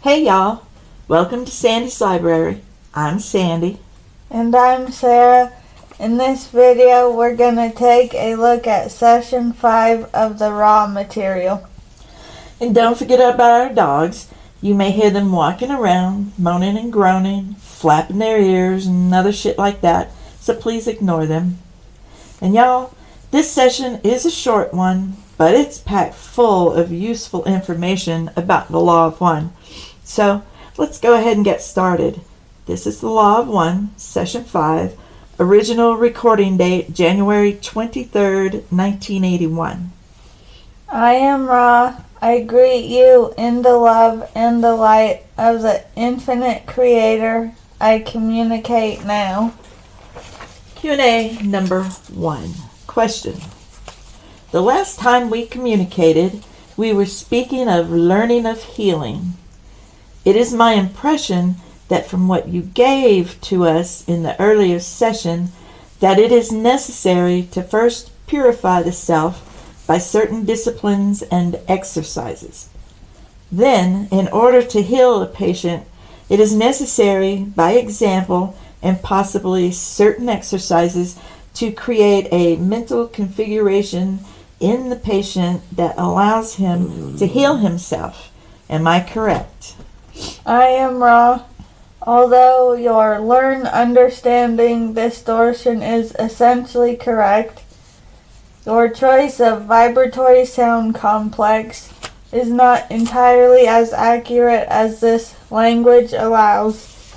Hey y'all, welcome to Sandy's Library. I'm Sandy. And I'm Sara. In this video, we're going to take a look at Session 5 of the raw material. And don't forget about our dogs. You may hear them walking around, moaning and groaning, flapping their ears and other shit like that, so please ignore them. And y'all, this session is a short one, but it's packed full of useful information about the Law of One. So let's go ahead and get started. This is the Law of One, Session 5, original recording date January 23rd, 1981. I am Ra. I greet you in the love and the light of the infinite Creator. I communicate now. Q&A number 1. Question. The last time we communicated, we were speaking of learning of healing. It is my impression that from what you gave to us in the earlier session, that it is necessary to first purify the self by certain disciplines and exercises. Then, in order to heal a patient, it is necessary, by example, and possibly certain exercises, to create a mental configuration in the patient that allows him to heal himself. Am I correct? I am Ra. Although your learn understanding distortion is essentially correct, your choice of vibratory sound complex is not entirely as accurate as this language allows.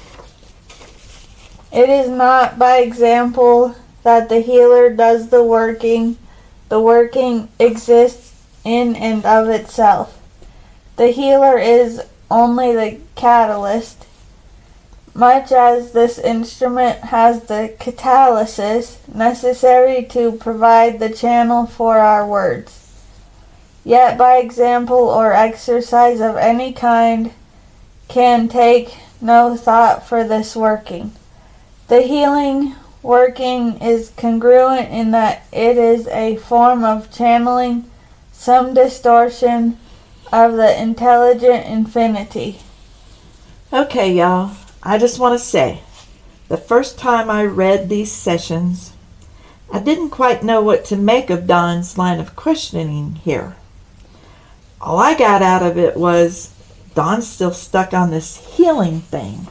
It is not by example that the healer does the working. The working exists in and of itself. The healer is only the catalyst, much as this instrument has the catalysis necessary to provide the channel for our words. Yet by example or exercise of any kind can take no thought for this working. The healing working is congruent in that it is a form of channeling some distortion of the intelligent infinity. Okay, y'all. I just want to say, the first time I read these sessions, I didn't quite know what to make of Don's line of questioning here. All I got out of it was, Don's still stuck on this healing thing.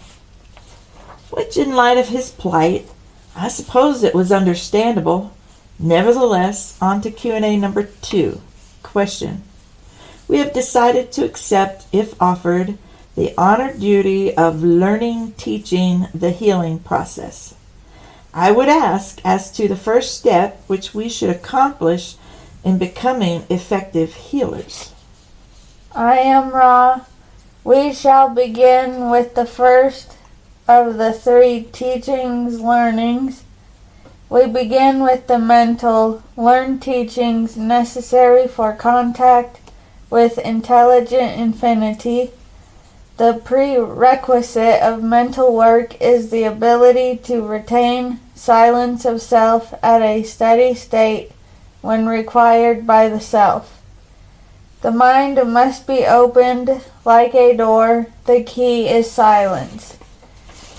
Which, in light of his plight, I suppose it was understandable. Nevertheless, on to Q&A number 2. Question. We have decided to accept, if offered, the honored duty of learning, teaching the healing process. I would ask as to the first step which we should accomplish in becoming effective healers. I am Ra. We shall begin with the first of the 3 teachings, learnings. We begin with the mental, learn teachings necessary for contact with intelligent infinity. The prerequisite of mental work is the ability to retain silence of self at a steady state when required by the self. The mind must be opened like a door. The key is silence.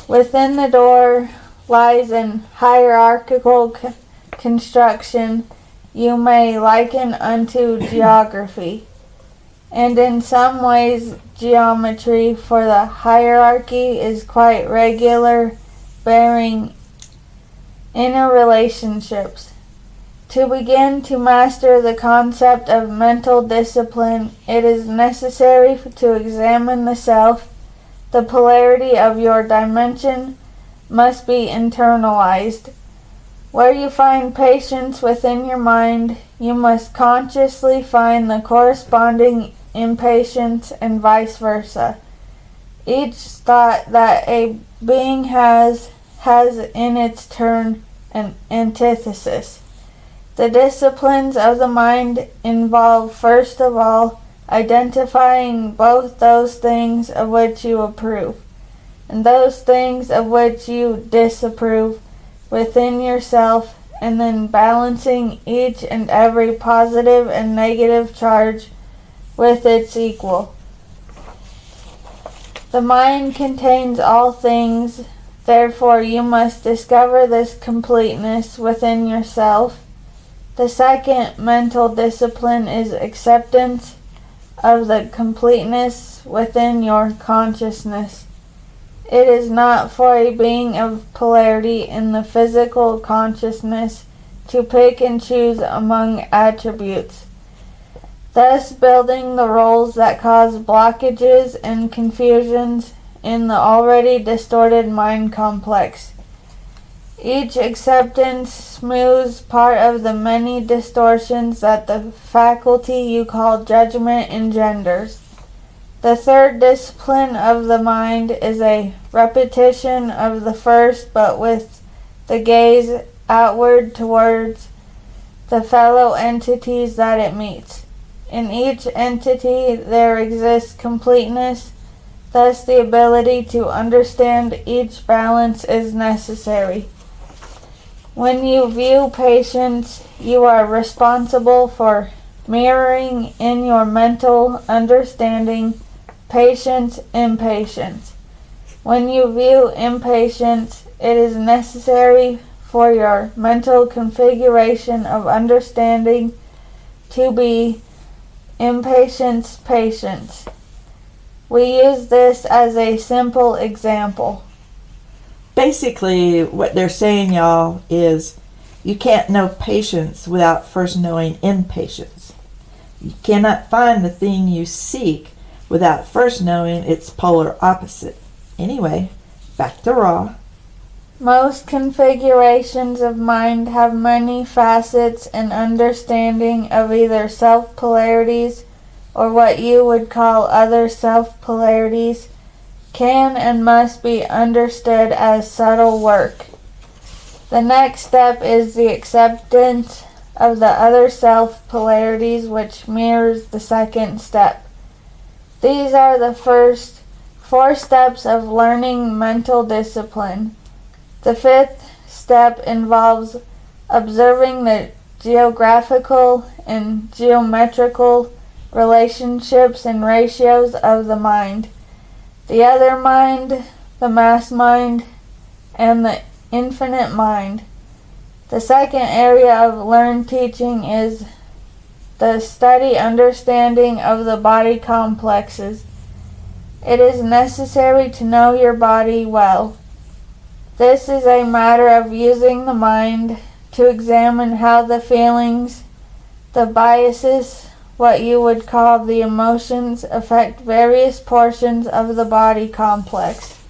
Within the door lies an hierarchical construction you may liken unto geography, and in some ways geometry, for the hierarchy is quite regular, bearing inner relationships. To begin to master the concept of mental discipline, it is necessary to examine the self. The polarity of your dimension must be internalized. Where you find patience within your mind, you must consciously find the corresponding impatience and vice versa. Each thought that a being has in its turn an antithesis. The disciplines of the mind involve, first of all, identifying both those things of which you approve and those things of which you disapprove within yourself, and then balancing each and every positive and negative charge with its equal. The mind contains all things, therefore you must discover this completeness within yourself. The second mental discipline is acceptance of the completeness within your consciousness. It is not for a being of polarity in the physical consciousness to pick and choose among attributes, thus building the roles that cause blockages and confusions in the already distorted mind complex. Each acceptance smooths part of the many distortions that the faculty you call judgment engenders. The third discipline of the mind is a repetition of the first, but with the gaze outward towards the fellow entities that it meets. In each entity there exists completeness, thus the ability to understand each balance is necessary. When you view patience, you are responsible for mirroring in your mental understanding patience, impatience. When you view impatience, it is necessary for your mental configuration of understanding to be impatience, patience. We use this as a simple example. Basically, what they're saying, y'all, is you can't know patience without first knowing impatience. You cannot find the thing you seek without first knowing its polar opposite. Anyway, back to Ra. Most configurations of mind have many facets and understanding of either self-polarities or what you would call other self-polarities can and must be understood as subtle work. The next step is the acceptance of the other self-polarities, which mirrors the second step. These are the first 4 steps of learning mental discipline. The 5th step involves observing the geographical and geometrical relationships and ratios of the mind, the other mind, the mass mind, and the infinite mind. The second area of learned teaching is the study understanding of the body complexes. It is necessary to know your body well. This is a matter of using the mind to examine how the feelings, the biases, what you would call the emotions, affect various portions of the body complex.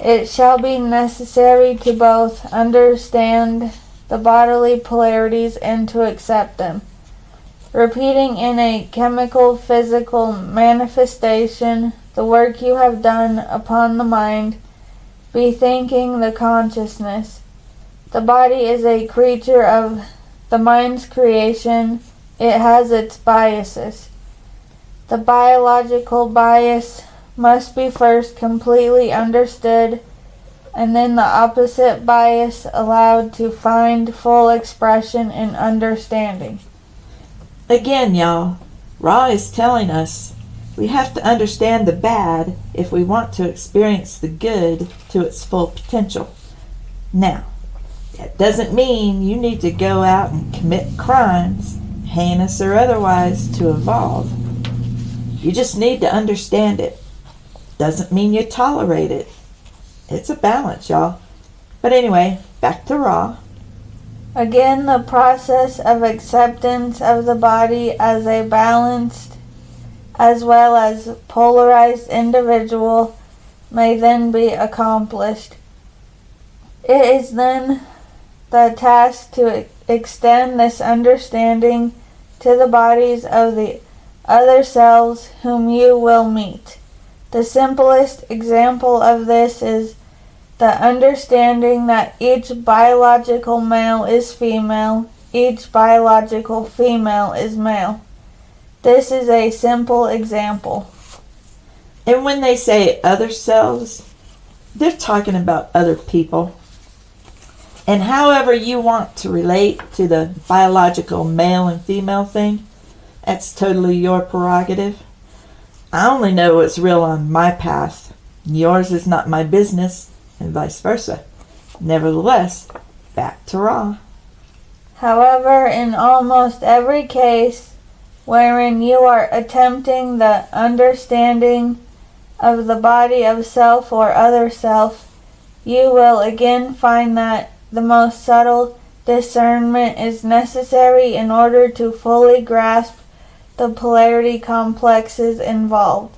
It shall be necessary to both understand the bodily polarities and to accept them. Repeating in a chemical physical manifestation the work you have done upon the mind, bethinking the consciousness. The body is a creature of the mind's creation. It has its biases. The biological bias must be first completely understood, and then the opposite bias allowed to find full expression in understanding. Again, y'all, Ra is telling us we have to understand the bad if we want to experience the good to its full potential. Now, that doesn't mean you need to go out and commit crimes, heinous or otherwise, to evolve. You just need to understand it. Doesn't mean you tolerate it. It's a balance, y'all. But anyway, back to Ra. Again, the process of acceptance of the body as a balanced as well as polarized individual may then be accomplished. It is then the task to extend this understanding to the bodies of the other selves whom you will meet. The simplest example of this is the understanding that each biological male is female, each biological female is male. This is a simple example. And when they say other selves, they're talking about other people. And however you want to relate to the biological male and female thing, that's totally your prerogative. I only know what's real on my path. Yours is not my business, and vice versa. Nevertheless, back to Ra. However, in almost every case wherein you are attempting the understanding of the body of self or other self, you will again find that the most subtle discernment is necessary in order to fully grasp the polarity complexes involved.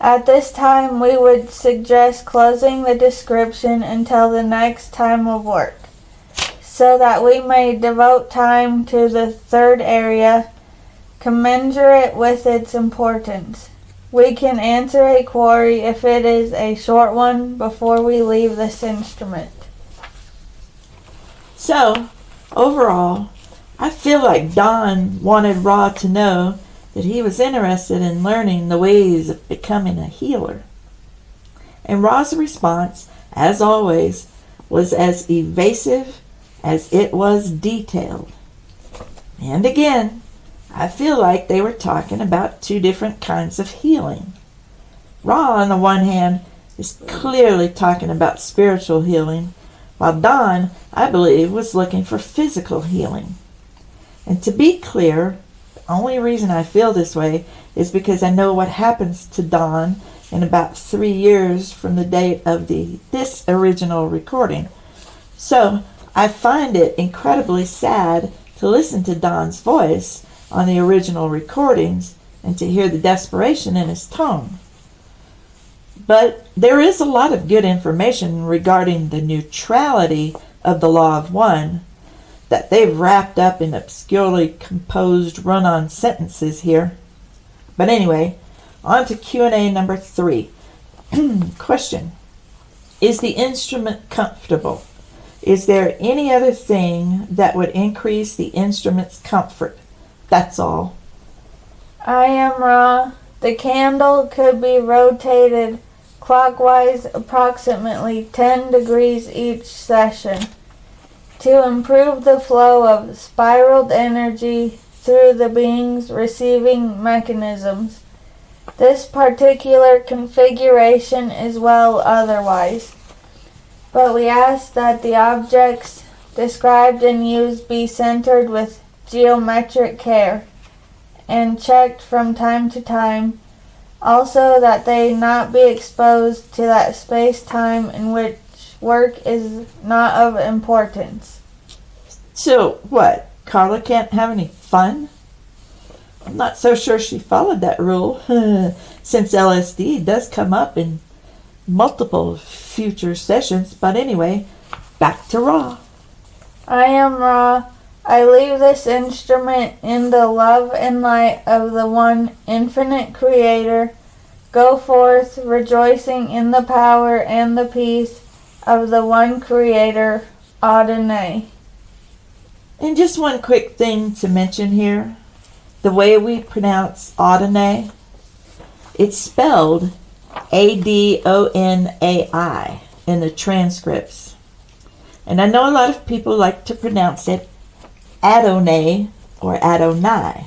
At this time, we would suggest closing the description until the next time of work, so that we may devote time to the third area, commensurate with its importance. We can answer a query if it is a short one before we leave this instrument. So, overall, I feel like Don wanted Ra to know that he was interested in learning the ways of becoming a healer. And Ra's response, as always, was as evasive as it was detailed. And again, I feel like they were talking about two different kinds of healing. Ra, on the one hand, is clearly talking about spiritual healing, while Don, I believe, was looking for physical healing. And to be clear, the only reason I feel this way is because I know what happens to Don in about 3 years from the date of this original recording. So I find it incredibly sad to listen to Don's voice on the original recordings and to hear the desperation in his tone. But there is a lot of good information regarding the neutrality of the Law of One that they've wrapped up in obscurely composed run-on sentences here. But anyway, on to Q&A number 3. Question: is the instrument comfortable? Is there any other thing that would increase the instrument's comfort? That's all. I am Ra. The candle could be rotated clockwise approximately 10 degrees each session to improve the flow of spiraled energy through the being's receiving mechanisms. This particular configuration is well otherwise, but we ask that the objects described and used be centered with geometric care and checked from time to time. Also, that they not be exposed to that space-time in which work is not of importance. So, what? Carla can't have any fun? I'm not so sure she followed that rule, since LSD does come up in multiple future sessions. But anyway, back to Ra. I am Ra. I leave this instrument in the love and light of the one infinite Creator. Go forth rejoicing in the power and the peace of the one Creator, Adonai. And just one quick thing to mention here. The way we pronounce Adonai, it's spelled Adonai in the transcripts. And I know a lot of people like to pronounce it Adonai or Adonai.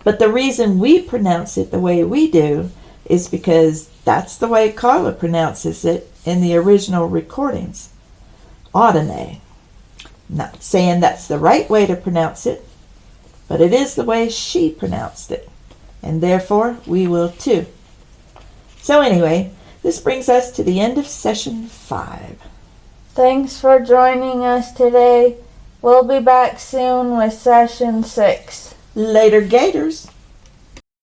But the reason we pronounce it the way we do is because that's the way Carla pronounces it in the original recordings. Adonai. Not saying that's the right way to pronounce it, but it is the way she pronounced it. And therefore, we will too. So anyway, this brings us to the end of session 5. Thanks for joining us today. We'll be back soon with session 6. Later, Gators.